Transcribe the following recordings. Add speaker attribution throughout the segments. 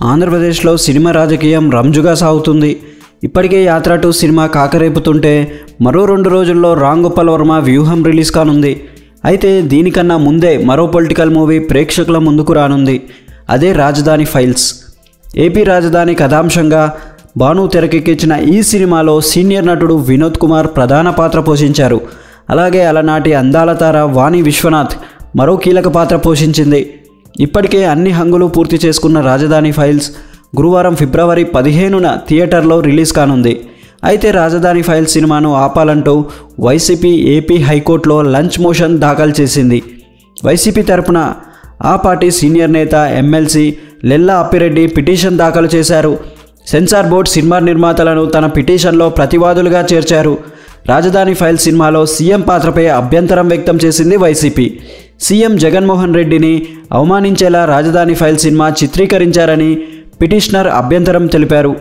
Speaker 1: ఆంధ్రప్రదేశ్లో సినిమా రాజకీయం రంజుగా సాగుతుంది. ఇప్పటికే యాత్ర 2 సినిమా కాకరేపుతుంటే మరో 2 రోజుల్లో రామ్ గోపాల్ వర్మ వ్యూహం రిలీజ్ కానుంది. అయితే దీనికన్నా ముందే మరో పొలిటికల్ మూవీ ప్రేక్షకుల ముందుకు రానుంది. అదే రాజధాని ఫైల్స్. ఏపీ రాజధాని కథాంశంగా భాను తెరకెక్కించిన ఈ సినిమాలో సీనియర్ నటుడు వినోద్ కుమార్ ప్రధాన పాత్ర పోషించారు. అలాగే అలనాటి అందాల తార వాణి విశ్వనాథ్ మరో కీలక పాత్ర పోషించింది. ఇప్పటికే అన్ని హంగులు పూర్తి చేసుకున్న రాజధాని ఫైల్స్ గురువారం ఫిబ్రవరి 15న థియేటర్లో రిలీజ్ కానుంది. అయితే రాజధాని ఫైల్స్ సినిమాను ఆపాలంటూ వైసీపీ ఏపీ హైకోర్టులో లంచ్ మోషన్ దాఖలు చేసింది. వైసీపీ తరపున ఆ పార్టీ సీనియర్ నేత ఎమ్మెల్సీ లెల్లా అప్పిరెడ్డి పిటిషన్ దాఖలు చేశారు. సెన్సార్ బోర్డు సినిమా నిర్మాతలను తన పిటిషన్లో ప్రతివాదులుగా చేర్చారు. రాజధాని ఫైల్స్ సినిమాలో సీఎం పాత్రపై అభ్యంతరం వ్యక్తం చేసింది వైసీపీ. సీఎం జగన్మోహన్ రెడ్డిని అవమానించేలా రాజధాని ఫైల్స్ సినిమా చిత్రీకరించారని పిటిషనర్ అభ్యంతరం తెలిపారు.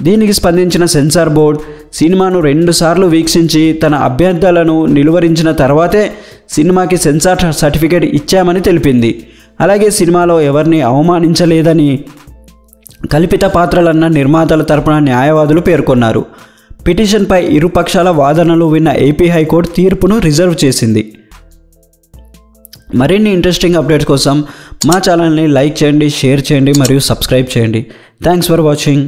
Speaker 1: దీనికి స్పందించిన సెన్సార్ బోర్డు సినిమాను 2 సార్లు వీక్షించి తన అభ్యర్థనలను నిలువరించిన తర్వాతే సినిమాకి సెన్సార్ సర్టిఫికేట్ ఇచ్చామని తెలిపింది. అలాగే సినిమాలో ఎవరిని అవమానించలేదని కల్పిత పాత్రలన్న నిర్మాతల తరపున న్యాయవాదులు పేర్కొన్నారు. పిటిషన్పై ఇరుపక్షాల వాదనలు విన్న ఏపీ హైకోర్టు తీర్పును రిజర్వ్ చేసింది. మరిన్ని ఇంట్రెస్టింగ్ అప్డేట్స్ కోసం మా ఛానల్ని లైక్ చేయండి, షేర్ చేయండి మరియు సబ్స్క్రైబ్ చేయండి. Thanks for watching.